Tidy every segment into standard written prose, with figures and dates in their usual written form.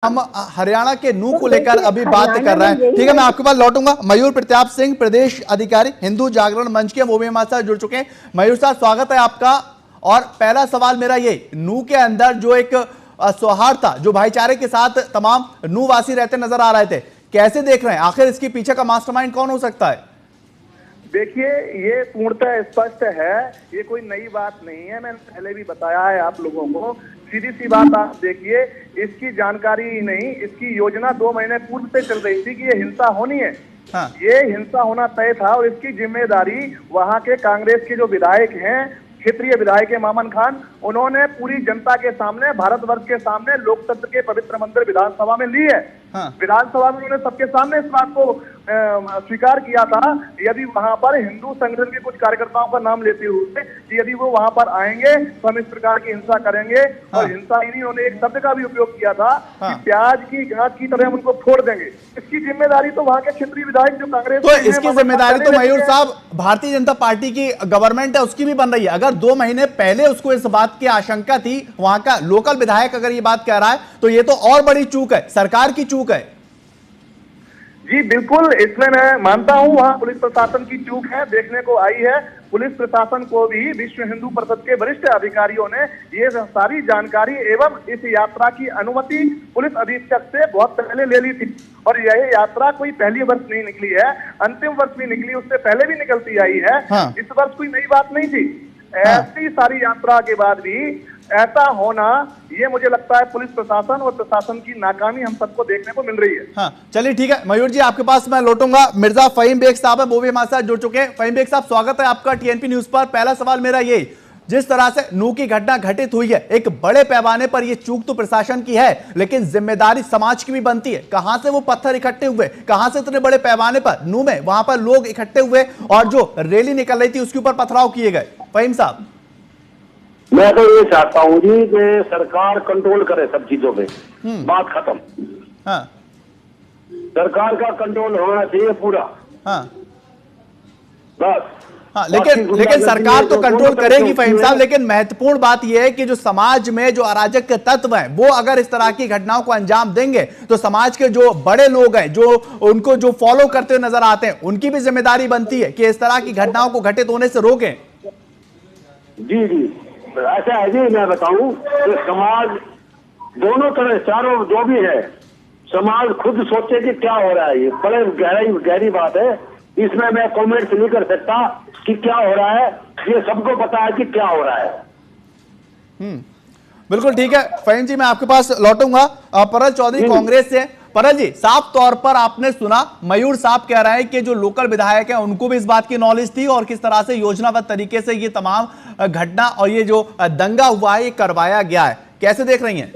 हम हरियाणा के नू को लेकर अभी बात कर रहे हैं। ठीक है, मैं आपके पास लौटूंगा। मयूर प्रताप सिंह, प्रदेश अधिकारी, हिंदू जागरण मंच के, वो भी हमारे साथ जुड़ चुके हैं। मयूर साहब, स्वागत है आपका। और पहला सवाल मेरा ये, नू के अंदर जो एक सौहार्द था, जो भाईचारे के साथ तमाम नू वासी रहते नजर आ रहे थे, कैसे देख रहे हैं? आखिर इसके पीछे का मास्टरमाइंड कौन हो सकता है? देखिए, ये पूर्णतः स्पष्ट है, ये कोई नई बात नहीं है। मैंने पहले भी बताया है आप लोगों को। सीधी सी बात आप देखिए, इसकी जानकारी ही नहीं, इसकी योजना 2 महीने पूर्व से चल रही थी कि ये हिंसा होनी है। हाँ। ये हिंसा होना तय था और इसकी जिम्मेदारी वहां के कांग्रेस के जो विधायक हैं, क्षेत्रीय विधायक मामन खान, उन्होंने पूरी जनता के सामने, भारतवर्ष के सामने, लोकतंत्र के पवित्र मंदिर विधानसभा में ली है। हाँ। विधानसभा में उन्होंने सबके सामने इस बात को स्वीकार किया था, यदि वहां पर हिंदू संगठन के कुछ कार्यकर्ताओं का नाम लेते हुए कि यदि वो वहां पर आएंगे तो हम इस प्रकार की हिंसा करेंगे। हाँ। और हिंसा ही नहीं, उन्होंने एक शब्द का भी उपयोग किया था। हाँ। कि प्याज की गांठ की तरह हम उनको फोड़ देंगे। इसकी जिम्मेदारी तो वहां के क्षेत्रीय विधायक जो कांग्रेस, तो इसकी जिम्मेदारी तो मयूर साहब भारतीय जनता पार्टी की गवर्नमेंट है, उसकी भी बन रही है। अगर 2 महीने पहले उसको इस बात की आशंका थी, वहां का लोकल विधायक अगर ये बात कह रहा है, तो ये तो और बड़ी चूक है, सरकार की चूक है। जी बिल्कुल, इसमें मैं मानता हूं वहां पुलिस प्रशासन की चूक है, देखने को आई है। पुलिस प्रशासन को भी विश्व हिंदू परिषद के वरिष्ठ अधिकारियों ने ये सारी जानकारी एवं इस यात्रा की अनुमति पुलिस अधीक्षक से बहुत पहले ले ली थी। और यह यात्रा कोई पहली वर्ष नहीं निकली है, अंतिम वर्ष भी निकली, उससे पहले भी निकलती आई है। हाँ। इस वर्ष कोई नई बात नहीं थी। हाँ। ऐसी सारी यात्रा के बाद भी ऐसा होना, ये मुझे लगता है पुलिस प्रशासन और प्रशासन की नाकामी हम सबको देखने को मिल रही है। हाँ, चलिए ठीक है मयूर जी, आपके पास मैं लौटूंगा। मिर्जा फहीम बेग साहब है, वो भी हमारे साथ जुड़ चुके हैं। फहीम बेग साहब, स्वागत है आपका टीएनपी न्यूज पर। पहला सवाल मेरा ये, जिस तरह से नू की घटना घटित हुई है, एक बड़े पैमाने पर यह चूक तो प्रशासन की है, लेकिन जिम्मेदारी समाज की भी बनती है। कहां से वो पत्थर इकट्ठे हुए, कहां से इतने बड़े पैमाने पर नू में वहां पर लोग इकट्ठे हुए और जो रैली निकल रही थी उसके ऊपर पथराव किए गए? फहीम साहब, मैं तो ये चाहता हूँ जी कि सरकार कंट्रोल करे सब चीजों पे, बात खत्म। हाँ। सरकार का कंट्रोल होना चाहिए पूरा। हाँ। बस। हाँ, लेकिन सरकार तो कंट्रोल करेगी फहीम साहब, लेकिन महत्वपूर्ण बात यह है कि जो समाज में जो अराजक के तत्व हैं, वो अगर इस तरह की घटनाओं को अंजाम देंगे तो समाज के जो बड़े लोग हैं, जो उनको जो फॉलो करते हुए नजर आते हैं, उनकी भी जिम्मेदारी बनती है कि इस तरह की घटनाओं को घटित होने से रोकें। जी जी, ऐसा है जी। मैं बताऊं कि समाज दोनों तरह, चारों जो भी है, समाज खुद सोचे कि क्या हो रहा है। ये बड़े गहरी बात है, इसमें मैं कमेंट्स नहीं कर सकता कि क्या हो रहा है। ये सबको पता है कि क्या हो रहा है। बिल्कुल ठीक है फहीम जी, मैं आपके पास लौटूंगा। परल चौधरी कांग्रेस से। परल जी, साफ तौर पर आपने सुना, मयूर साहब कह रहे हैं कि जो लोकल विधायक हैं उनको भी इस बात की नॉलेज थी और किस तरह से योजनाबद्ध तरीके से ये तमाम घटना और ये जो दंगा हुआ है ये करवाया गया है। कैसे देख रही हैं?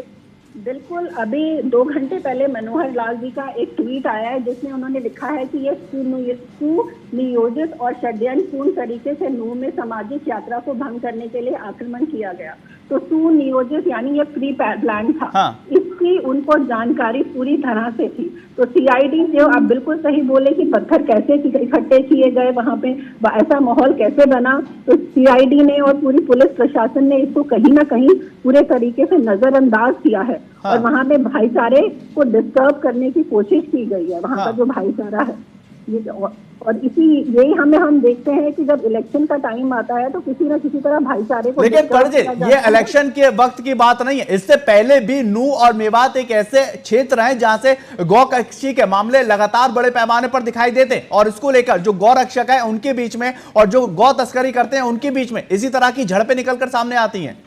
बिल्कुल, अभी 2 घंटे पहले मनोहर लाल जी का एक ट्वीट आया है जिसमें उन्होंने लिखा है कि ये सुनियोजित और षड्यंत्रपूर्ण तरीके से नू में सामाजिक यात्रा को भंग करने के लिए आक्रमण किया गया। तो सुनियोजित यानी ये प्री प्लान था। हाँ। इसकी उनको जानकारी पूरी तरह से थी। तो सीआईडी जो आप बिल्कुल सही बोले कि पत्थर कैसे इकट्ठे किए गए, वहां पे ऐसा माहौल कैसे बना, तो सीआईडी ने और पूरी पुलिस प्रशासन ने इसको कहीं ना कहीं पूरे तरीके से नजरअंदाज किया है। हाँ। और वहां पे भाईचारे को डिस्टर्ब करने की कोशिश की गई है, वहां का जो भाईचारा है ये। और यही हम देखते हैं कि जब इलेक्शन का टाइम आता है तो किसी न किसी तरह भाईचारे को, लेकिन करजे ये इलेक्शन के वक्त की बात नहीं है, इससे पहले भी नू और मेवात एक ऐसे क्षेत्र हैं जहां से गौ रक्षी के मामले लगातार बड़े पैमाने पर दिखाई देते हैं और इसको लेकर जो गौ रक्षक है उनके बीच में और जो गौ तस्करी करते हैं उनके बीच में इसी तरह की झड़पें निकलकर सामने आती हैं।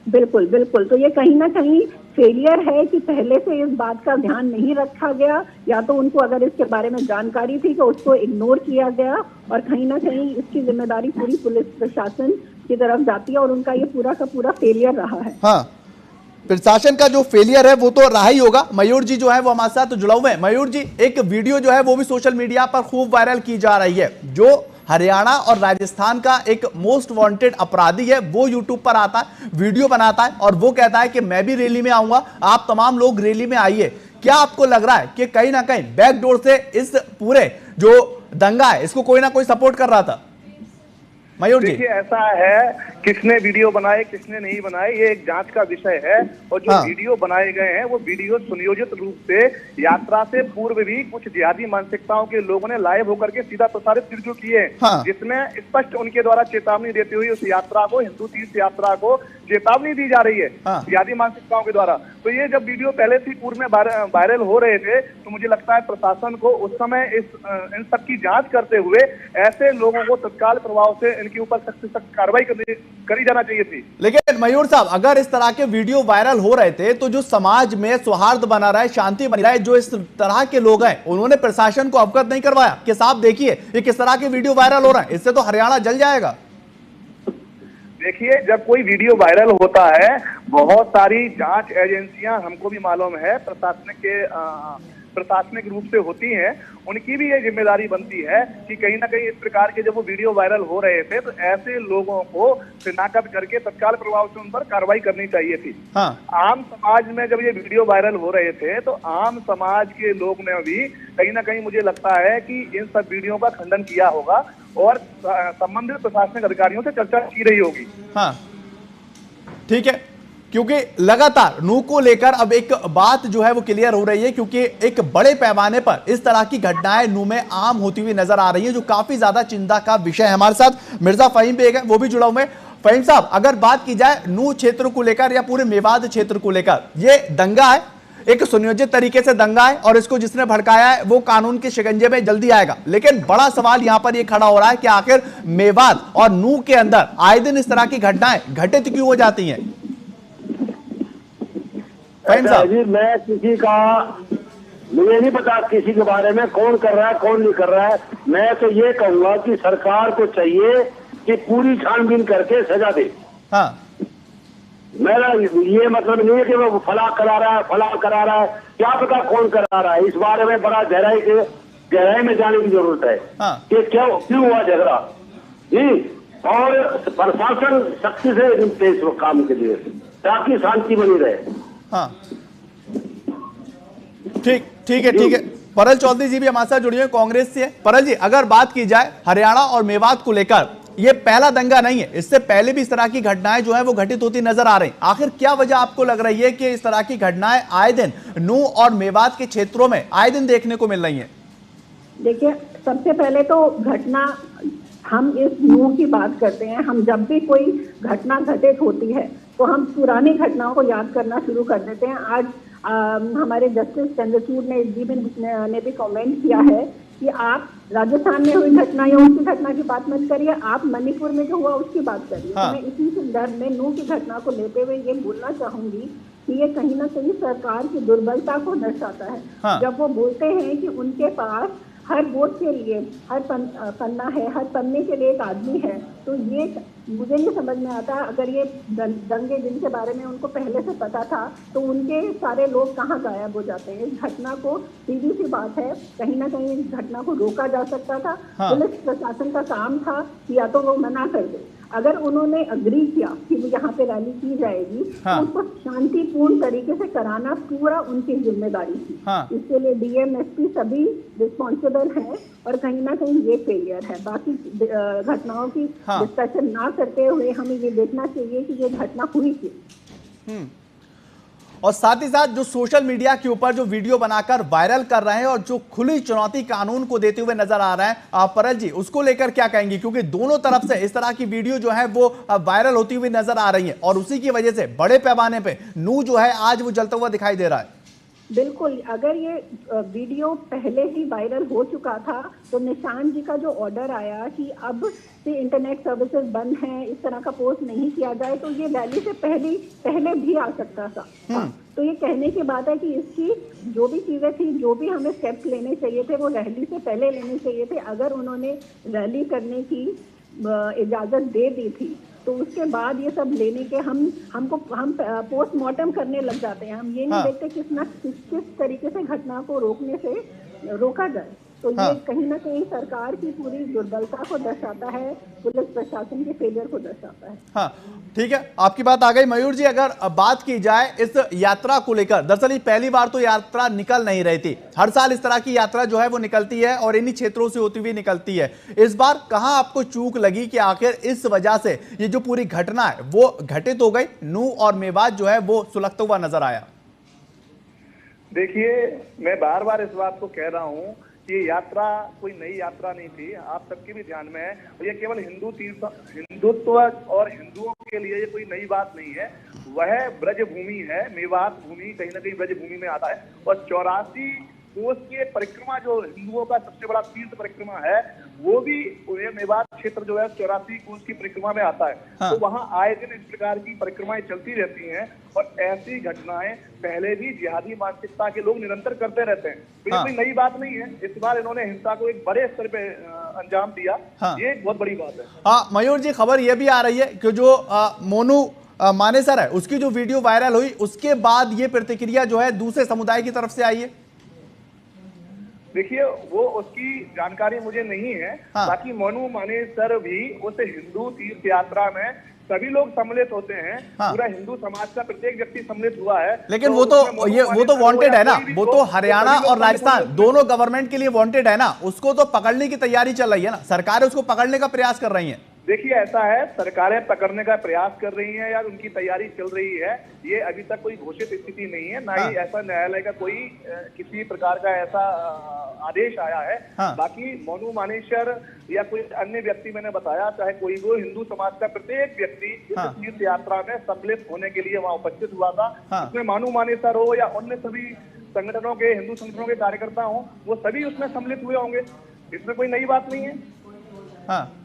बिल्कुल बिल्कुल, तो ये कहीं ना कहीं फेलियर है कि पहले से इस बात का ध्यान नहीं रखा गया, या तो उनको अगर इसके बारे में जानकारी थी तो उसको इग्नोर किया गया, और कहीं ना कहीं इसकी जिम्मेदारी पूरी पुलिस प्रशासन की तरफ जाती है और उनका ये पूरा का पूरा फेलियर रहा है। हाँ, प्रशासन का जो फेलियर है वो तो रहा ही होगा। मयूर जी जो है वो हमारे साथ जुड़ा हुए हैं। मयूर जी, एक वीडियो जो है वो भी सोशल मीडिया पर खूब वायरल की जा रही है, जो हरियाणा और राजस्थान का एक मोस्ट वांटेड अपराधी है, वो यूट्यूब पर आता है, वीडियो बनाता है और वो कहता है कि मैं भी रैली में आऊंगा, आप तमाम लोग रैली में आइए। क्या आपको लग रहा है कि कहीं ना कहीं बैकडोर से इस पूरे जो दंगा है इसको कोई ना कोई सपोर्ट कर रहा था? मयूर जी। देखिए ऐसा है, किसने वीडियो बनाए किसने नहीं बनाए ये एक जांच का विषय है, और जो वीडियो बनाए गए हैं वो वीडियो सुनियोजित रूप से यात्रा से पूर्व भी कुछ जिहादी मानसिकताओं के लोगों ने लाइव होकर के सीधा प्रसारित वीडियो किए, जिसमें स्पष्ट उनके द्वारा चेतावनी देते हुए उस यात्रा को, हिंदू तीर्थ यात्रा को चेतावनी दी जा रही है जिहादी मानसिकताओं के द्वारा। तो ये जब वीडियो पहले से पूर्व में वायरल हो रहे थे तो मुझे लगता है प्रशासन को उस समय इन सब की जांच करते हुए ऐसे लोगों को तत्काल प्रभाव से इनके ऊपर सख्त से सख्त कार्रवाई करी जाना चाहिए थी। लेकिन मयूर साहब, अगर इस तरह के वीडियो वायरल हो रहे थे तो जो समाज में सौहार्द बना रहा है, शांति बनी रहा है, जो इस तरह के लोग हैं उन्होंने प्रशासन को अवगत नहीं करवाया कि साहब देखिए ये किस तरह के वीडियो वायरल हो रहा है, इससे तो हरियाणा जल जाएगा। देखिए जब कोई वीडियो वायरल होता है बहुत सारी जांच एजेंसियां, हमको भी मालूम है, प्रशासनिक रूप से होती हैं, उनकी भी ये जिम्मेदारी बनती है कि कहीं ना कहीं इस प्रकार के जब वो वीडियो वायरल हो रहे थे तो ऐसे लोगों को शिनाख्त करके तत्काल प्रभाव से उन पर कार्रवाई करनी चाहिए थी। आम समाज में जब ये वीडियो वायरल हो रहे थे तो आम समाज के लोग ने भी कहीं ना कहीं मुझे लगता है कि इन सब वीडियो का खंडन किया होगा और संबंधित प्रशासनिक अधिकारियों से चर्चा की रही होगी। ठीक है, क्योंकि लगातार नू को लेकर अब एक बात जो है वो क्लियर हो रही है, क्योंकि एक बड़े पैमाने पर इस तरह की घटनाएं नू में आम होती हुई नजर आ रही है, जो काफी ज्यादा चिंता का विषय है। हमारे साथ मिर्जा फहीम बेग है, वो भी जुड़ा हुआ है। फहीम साहब, अगर बात की जाए नू क्षेत्र को लेकर या पूरे मेवात क्षेत्र को लेकर, ये दंगा है, एक सुनियोजित तरीके से दंगा है और इसको जिसने भड़काया है वो कानून के शिकंजे में जल्दी आएगा। लेकिन बड़ा सवाल यहां पर ये खड़ा हो रहा है कि आखिर मेवात और नू के अंदर आए दिन इस तरह की घटनाएं घटित क्यों हो जाती हैं? जी मैं किसी का, मुझे नहीं पता किसी के बारे में कौन कर रहा है कौन नहीं कर रहा है। मैं तो ये कहूंगा कि सरकार को चाहिए कि पूरी छानबीन करके सजा दे। मेरा ये मतलब नहीं है कि वो फला करा रहा है फला करा रहा है, क्या पता कौन करा रहा है। इस बारे में बड़ा गहराई में जाने की जरूरत है कि क्यों हुआ झगड़ा जी, और प्रशासन सख्ती से निपटे इस काम के लिए ताकि शांति बनी रहे। ठीक है। परल चौधरी जी भी हमारे साथ जुड़े हुए कांग्रेस से। परल जी, अगर बात की जाए हरियाणा और मेवात को लेकर, ये पहला दंगा नहीं है, इससे पहले भी इस तरह की घटनाएं जो है वो घटित होती नजर आ रही। आखिर क्या वजह आपको लग रही है कि इस तरह की घटनाएं आए दिन नू और मेवात के क्षेत्रों में आए दिन देखने को मिल रही हैं? देखिए, सबसे पहले तो घटना, हम इस नू की बात करते हैं, हम जब भी कोई घटना घटित होती है तो हम पुरानी घटनाओं को याद करना शुरू कर देते हैं। आज हमारे जस्टिस चंद्रचूड़ ने भी कमेंट किया है कि आप राजस्थान में हुई घटना या उसकी घटना की बात मत करिए, आप मणिपुर में जो हुआ उसकी बात करिए। तो मैं इसी संदर्भ में नू की घटना को लेते हुए ये बोलना चाहूंगी कि ये कहीं ना कहीं सरकार की दुर्बलता को दर्शाता है। जब वो बोलते हैं कि उनके पास हर वोट के लिए हर पन्ना है, हर पन्ने के लिए एक आदमी है, तो ये मुझे नहीं समझ में आता। अगर ये दंगे जिनके बारे में उनको पहले से पता था तो उनके सारे लोग कहाँ गायब हो जाते हैं। इस घटना को, सीधी सी बात है, कहीं ना कहीं इस घटना को रोका जा सकता था। पुलिस प्रशासन का काम था कि या तो वो मना कर दे, अगर उन्होंने अग्री किया कि यहाँ पे रैली की जाएगी तो उसको शांतिपूर्ण तरीके से कराना पूरा उनकी जिम्मेदारी थी। इसके लिए डीएम एसपी सभी रिस्पॉन्सिबल हैं और कहीं ना कहीं ये फेलियर है। बाकी घटनाओं की डिस्कशन ना करते हुए हमें ये देखना चाहिए कि ये घटना हुई क्यों। और साथ ही साथ जो सोशल मीडिया के ऊपर जो वीडियो बनाकर वायरल कर रहे हैं और जो खुली चुनौती कानून को देते हुए नजर आ रहे हैं, परल जी उसको लेकर क्या कहेंगी? क्योंकि दोनों तरफ से इस तरह की वीडियो जो है वो वायरल होती हुई नजर आ रही है और उसी की वजह से बड़े पैमाने पे नू जो है आज वो जलता हुआ दिखाई दे रहा है। बिल्कुल, अगर ये वीडियो पहले ही वायरल हो चुका था तो निशान जी का जो ऑर्डर आया कि अब से इंटरनेट सर्विसेज बंद हैं, इस तरह का पोस्ट नहीं किया जाए, तो ये रैली से पहले भी आ सकता था। तो ये कहने की बात है कि इसकी जो भी चीजें थी, जो भी हमें स्टेप्स लेने चाहिए थे वो रैली से पहले लेने चाहिए थे। अगर उन्होंने रैली करने की इजाजत दे दी थी तो उसके बाद ये सब लेने के हम पोस्टमार्टम करने लग जाते हैं। हम ये नहीं देखते किस तरीके से घटना को रोकने से रोका जाए। तो हाँ। ये कहीं ना कहीं सरकार की पूरी दुर्बलता को दर्शाता है, पुलिस प्रशासन के फेलियर को दर्शाता है। हाँ ठीक है, आपकी बात आ गई। मयूर जी, अगर बात की जाए इस यात्रा को लेकर, दरअसल ये पहली बार तो यात्रा निकल नहीं रही थी। हर साल इस तरह की यात्रा जो है वो निकलती है और इन्हीं क्षेत्रों से होती हुई निकलती है। इस बार कहां आपको चूक लगी कि आखिर इस वजह से ये जो पूरी घटना है वो घटित हो गई, नूह और मेवात जो है वो सुलगता हुआ नजर आया? देखिए, मैं बार बार इस बात को कह रहा हूँ कि ये यात्रा कोई नई यात्रा नहीं थी, आप सबके भी ध्यान में है। और ये केवल हिंदुत्व और हिंदुओं के लिए ये कोई नई बात नहीं है। वह ब्रज भूमि है, मेवात भूमि कहीं ना कहीं ब्रज भूमि में आता है। और 84 कोस की परिक्रमा जो हिंदुओं का सबसे बड़ा तीर्थ परिक्रमा है, वो भी मेवात क्षेत्र जो है 84 कोस की परिक्रमा में आता है। हाँ। तो वहाँ आए दिन इस प्रकार की परिक्रमाएं चलती रहती हैं और ऐसी घटनाएं पहले भी जिहादी मानसिकता के लोग निरंतर करते रहते हैं। तो ये हाँ। कोई नई बात नहीं है। इस बार इन्होंने हिंसा को एक बड़े स्तर पे अंजाम दिया। हाँ। ये एक बहुत बड़ी बात है। हाँ मयूर जी, खबर यह भी आ रही है कि जो मोनू मानेसर है उसकी जो वीडियो वायरल हुई उसके बाद ये प्रतिक्रिया जो है दूसरे समुदाय की तरफ से आई है। देखिए, वो उसकी जानकारी मुझे नहीं है। हाँ। बाकी मोनू मानेसर भी उस हिंदू तीर्थ यात्रा में सभी लोग सम्मिलित होते हैं। हाँ। पूरा हिंदू समाज का प्रत्येक व्यक्ति सम्मिलित हुआ है। लेकिन तो वो उसमें मोनू तो मानेसर हो वांटेड या है ना, कोई भी वो हो, तो हरियाणा सभी लोग और राजस्थान सम्मिलित दोनों गवर्नमेंट के लिए वांटेड है ना, उसको तो पकड़ने की तैयारी चल रही है ना, सरकारें उसको पकड़ने का प्रयास कर रही हैं। देखिए, ऐसा है, सरकारें पकड़ने का प्रयास कर रही हैं या उनकी तैयारी चल रही है। ये अभी तक कोई घोषित स्थिति नहीं है, ना ही ऐसा न्यायालय का कोई किसी प्रकार का ऐसा आदेश आया है। हाँ। बाकी मोनू मानेसर या कोई अन्य व्यक्ति, मैंने बताया, चाहे कोई भी हिंदू समाज का प्रत्येक व्यक्ति इस हाँ। तीर्थ यात्रा में सम्मिलित होने के लिए वहाँ उपस्थित हुआ था। हाँ। उसमें मोनू मानेसर हो या अन्य सभी संगठनों के, हिंदू संगठनों के कार्यकर्ता हो, वो सभी उसमें सम्मिलित हुए होंगे। इसमें कोई नई बात नहीं है। हाँ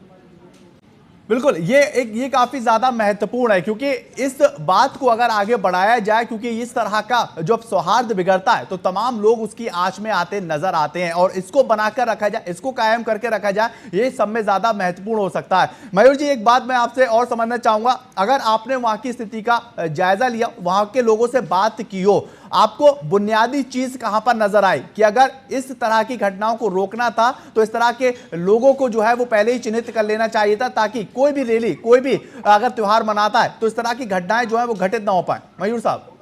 बिल्कुल, ये काफी ज्यादा महत्वपूर्ण है क्योंकि इस बात को अगर आगे बढ़ाया जाए, क्योंकि इस तरह का जब सौहार्द बिगड़ता है तो तमाम लोग उसकी आंच में आते नजर आते हैं और इसको बनाकर रखा जाए, इसको कायम करके रखा जाए, ये सब में ज्यादा महत्वपूर्ण हो सकता है। मयूर जी, एक बात मैं आपसे और समझना चाहूंगा, अगर आपने वहां की स्थिति का जायजा लिया, वहां के लोगों से बात की हो, आपको बुनियादी चीज कहां पर नजर आई कि अगर इस तरह की घटनाओं को रोकना था तो इस तरह के लोगों को जो है वो पहले ही चिन्हित कर लेना चाहिए था, ताकि कोई भी रैली, कोई भी अगर त्योहार मनाता है तो इस तरह की घटनाएं जो है वो घटित ना हो पाए? मयूर साहब।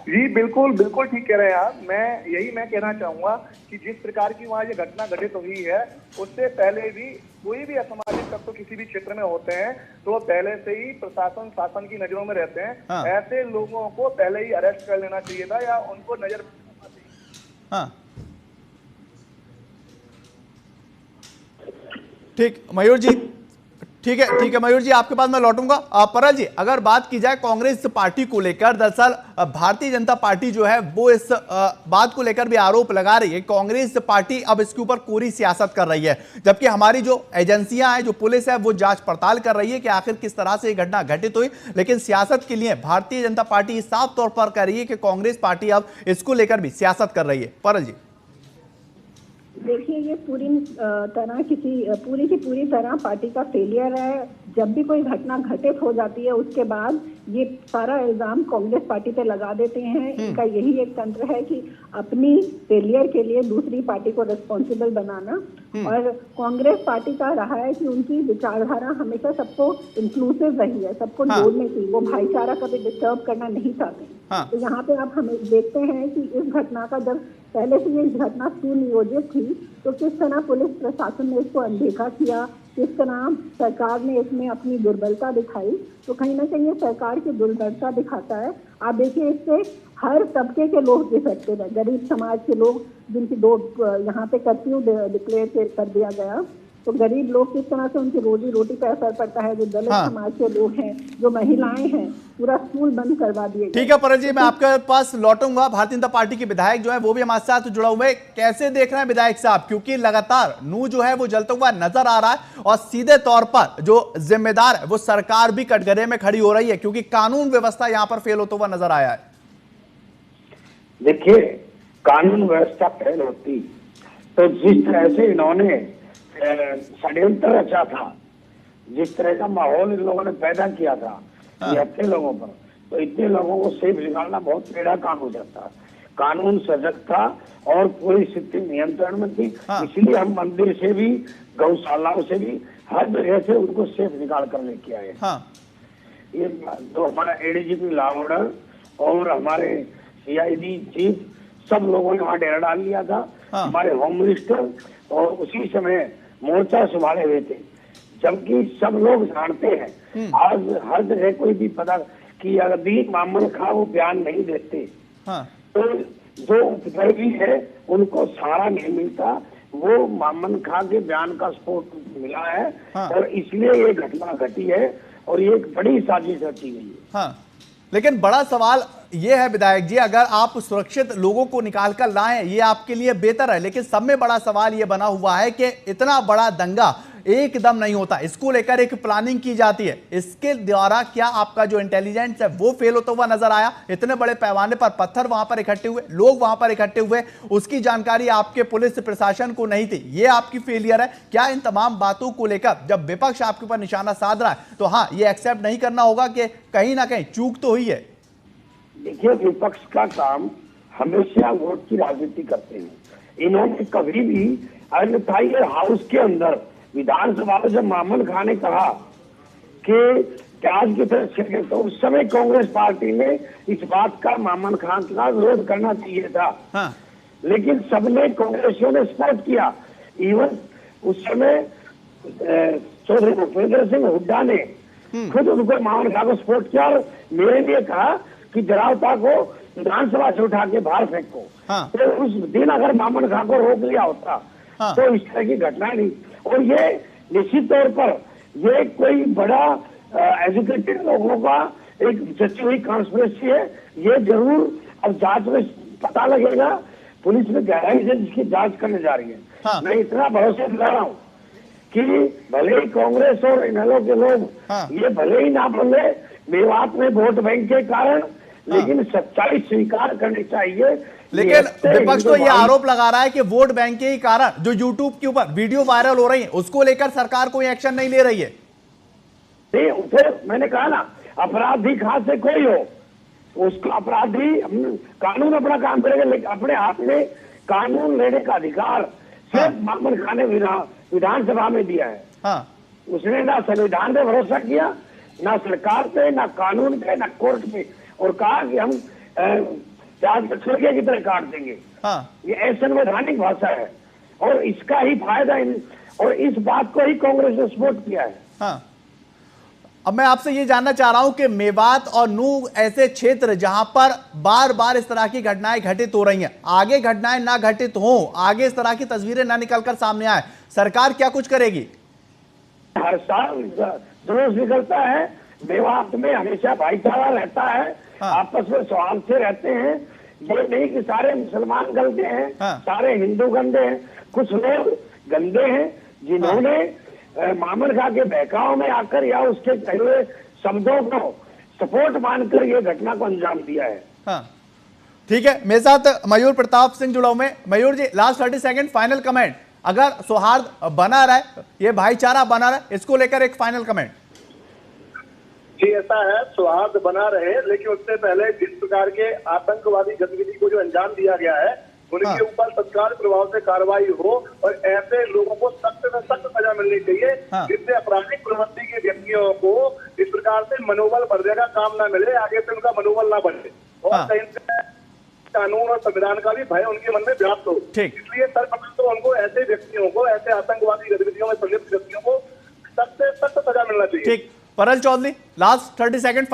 जी बिल्कुल बिल्कुल ठीक कह रहे हैं आप। मैं कहना चाहूंगा कि जिस प्रकार की वहाँ ये घटना घटित हुई है, उससे पहले भी कोई भी असामाजिक तत्व किसी भी क्षेत्र में होते हैं तो पहले से ही प्रशासन शासन की नजरों में रहते हैं। हाँ। ऐसे लोगों को पहले ही अरेस्ट कर लेना चाहिए था या उनको नजर। हाँ ठीक मयूर जी, ठीक है मयूर जी, आपके पास मैं लौटूंगा। परल जी, अगर बात की जाए कांग्रेस पार्टी को लेकर, दरअसल भारतीय जनता पार्टी जो है वो इस बात को लेकर भी आरोप लगा रही है, कांग्रेस पार्टी अब इसके ऊपर पूरी सियासत कर रही है, जबकि हमारी जो एजेंसियां हैं, जो पुलिस है, वो जांच पड़ताल कर रही है कि आखिर किस तरह से ये घटना घटित हुई। लेकिन सियासत के लिए भारतीय जनता पार्टी साफ तौर पर कह रही है कि कांग्रेस पार्टी अब इसको लेकर भी सियासत कर रही है। परल जी, देखिए, ये पूरी की पूरी तरह पार्टी का फेलियर है। जब भी कोई घटना घटित हो जाती है उसके बाद ये सारा इल्जाम कांग्रेस पार्टी पे लगा देते हैं। इनका यही एक तंत्र है कि अपनी फेलियर के लिए दूसरी पार्टी को रिस्पॉन्सिबल बनाना। और कांग्रेस पार्टी का रहा है कि उनकी विचारधारा हमेशा सबको इंक्लूसिव रही है, सबको जोड़ने की, वो भाईचारा कभी डिस्टर्ब करना नहीं चाहते। तो यहाँ पे आप हमें देखते हैं कि इस घटना का, जब पहले से ये घटना सुनियोजित थी तो किस तरह पुलिस प्रशासन ने इसको अनदेखा किया, किस तरह सरकार ने इसमें अपनी दुर्बलता दिखाई। तो कहीं ना कहीं ये सरकार की दुर्बलता दिखाता है। आप देखिए, इससे हर तबके के लोग इफेक्टेड है। गरीब समाज के लोग, जिनकी यहाँ पे कर्फ्यू डिक्लेयर कर दिया गया, तो गरीब लोग किस तरह से उनकी रोजी रोटी पर असर पड़ता है। जो दलित समाज के लोग हैं, जो महिलाएं हैं, पूरा स्कूल बंद करवा दिए। ठीक है परल जी, मैं आपके पास लौटूंगा। भारतीय जनता पार्टी के विधायक जो है वो भी हमारे साथ जुड़ा हुआ है। कैसे देख रहे हैं विधायक साहब, क्योंकि लगातार नूह जो है वो जलता हुआ नजर आ रहा है और सीधे तौर पर जो जिम्मेदार है वो सरकार भी कटघरे में खड़ी हो रही है, क्योंकि कानून व्यवस्था यहां पर फेल होता हुआ नजर आया है। देखिए, कानून व्यवस्था फेल होती तो जिस तरह से इन्होंने षड्यंत्र रचा था, जिस तरह का माहौल इन लोगों ने पैदा किया था इतने लोगों पर, तो इतने लोगों को सेफ निकालना बहुत टेढ़ा काम हो जाता है। कानून सजग था और पूरी स्थिति नियंत्रण में थी। हाँ। इसलिए हम मंदिर से भी, गौशालाओं से भी, हर जगह से उनको सेफ निकाल कर लेके आए। हाँ ये तो हमारा एडीजीपी लावड़र और हमारे सीआईडी चीफ सब लोगों ने वहाँ डेरा डाल लिया था। हाँ। हमारे होम मिनिस्टर और उसी समय मोर्चा संभाले हुए थे, जबकि सब लोग जानते हैं आज हर जगह कोई भी पता कि यदि मामन खां वो बयान नहीं देते हाँ तो जो उपद्रवी है उनको सहारा नहीं मिलता। वो मामन खां के बयान का सपोर्ट मिला है। हाँ। और इसलिए ये घटना घटी है और ये एक बड़ी साजिश रची गई है। हाँ, लेकिन बड़ा सवाल ये है विधायक जी, अगर आप सुरक्षित लोगों को निकाल कर लाएं ये आपके लिए बेहतर है, लेकिन सब में बड़ा सवाल ये बना हुआ है कि इतना बड़ा दंगा एकदम नहीं होता, इसको लेकर एक प्लानिंग की जाती है, इसके द्वारा क्या आपका जो इंटेलिजेंस है वो फेल होता हुआ नजर आया? इतने बड़े पैमाने पर पत्थर वहां पर इकट्ठे हुए, लोग वहां पर इकट्ठे हुए, उसकी जानकारी आपके पुलिस प्रशासन को नहीं थी, ये आपकी फेलियर है क्या? इन तमाम बातों को लेकर जब विपक्ष आपके ऊपर निशाना साध रहा है तो हाँ, ये एक्सेप्ट नहीं करना होगा कि कहीं ना कहीं चूक तो हुई है। देखिए, विपक्ष का काम हमेशा वोट की राजनीति करते हैं। इन्होंने कभी भी अन्यथा ये हाउस के अंदर विधानसभा में जब मामन खां ने कहा कि प्याज की तरह छिड़के तो उस समय कांग्रेस पार्टी ने इस बात का मामन खां का विरोध करना चाहिए था। हाँ। लेकिन सबने कांग्रेसियों ने सपोर्ट किया। इवन उस समय चौधरी भूपेंद्र सिंह हुड्डा ने खुद उनको मामन खां को सपोर्ट किया और मेरे लिए कहा कि जरावता को विधानसभा से उठा के बाहर फेंको। हाँ। तो उस दिन अगर मामन खां को रोक लिया होता हाँ। तो इस तरह की घटना नहीं। और ये निश्चित तौर पर ये कोई बड़ा एजुकेटेड लोगों का एक जची हुई कॉन्स्पिरेसी है। ये जरूर अब जांच में पता लगेगा, पुलिस में गहराई से जिसकी जांच करने जा रही है। हाँ। मैं इतना भरोसा दिला रहा हूँ कि भले ही कांग्रेस और इनेलो के लोग हाँ। ये भले ही ना बोले मेवात में वोट बैंक के कारण, लेकिन सच्चाई स्वीकार करनी चाहिए। लेकिन विपक्ष तो ये आरोप लगा रहा है कि वोट बैंक के ही कारण जो यूट्यूब के ऊपर वीडियो वायरल हो रही है उसको लेकर सरकार कोई एक्शन नहीं ले रही है। फिर मैंने कहा ना, अपराधी कहां से कोई हो उसका अपराधी कानून अपना काम करेगा, लेकिन अपने हाथ में कानून लेने का अधिकार सिर्फ मामन खां ने विधानसभा में दिया है। हाँ। उसने ना संविधान पे भरोसा किया, ना सरकार पे, ना कानून पे, ना कोर्ट पे, और कहा कि हम प्याज छिड़के की तरह काट देंगे। हाँ। ये असंवैधानिक भाषा है और इसका ही फायदा और इस बात को ही कांग्रेस ने सपोर्ट किया है। हाँ। अब मैं आपसे ये जानना चाह रहा हूं कि मेवात और नूह ऐसे क्षेत्र जहां पर बार बार इस तरह की घटनाएं घटित हो रही हैं, आगे घटनाएं ना घटित हो, आगे इस तरह की तस्वीरें ना निकलकर सामने आए, सरकार क्या कुछ करेगी? हर साल जुलूस निकलता है, मेवात में हमेशा भाईचारा रहता है। हाँ। आपस में सौहार्द से रहते हैं। ये नहीं कि सारे मुसलमान गंदे हैं। हाँ। सारे हिंदू गंदे हैं। कुछ लोग गंदे हैं जिन्होंने मामन खां के बहकाव में आकर या उसके कहे हुए शब्दों को सपोर्ट मानकर ये घटना को अंजाम दिया है। हाँ। ठीक है, मेरे साथ मयूर प्रताप सिंह जुड़ा हुए। मयूर जी, लास्ट 30 सेकंड फाइनल कमेंट, अगर सौहार्द बना रहे, ये भाईचारा बना रहे, इसको लेकर एक फाइनल कमेंट। जी, ऐसा है, सौहार्द बना रहे, लेकिन उससे पहले जिस प्रकार के आतंकवादी गतिविधि को जो अंजाम दिया गया है उनके ऊपर तत्काल प्रभाव से कार्रवाई हो और ऐसे लोगों को सख्त से सख्त सजा मिलनी चाहिए। जिससे आपराधिक प्रवृत्ति के व्यक्तियों को इस प्रकार से मनोबल बढ़ने का काम ना मिले, आगे से उनका मनोबल ना बढ़े और कहीं से कानून और संविधान का भी भय उनके मन में व्याप्त हो। इसलिए सर्वप्रथम तो उनको ऐसे व्यक्तियों को, ऐसे आतंकवादी गतिविधियों में संलिप्त व्यक्तियों को सख्त से सख्त सजा मिलना चाहिए। ठीक, परल चौधरी, लास्ट 30 सेकंड।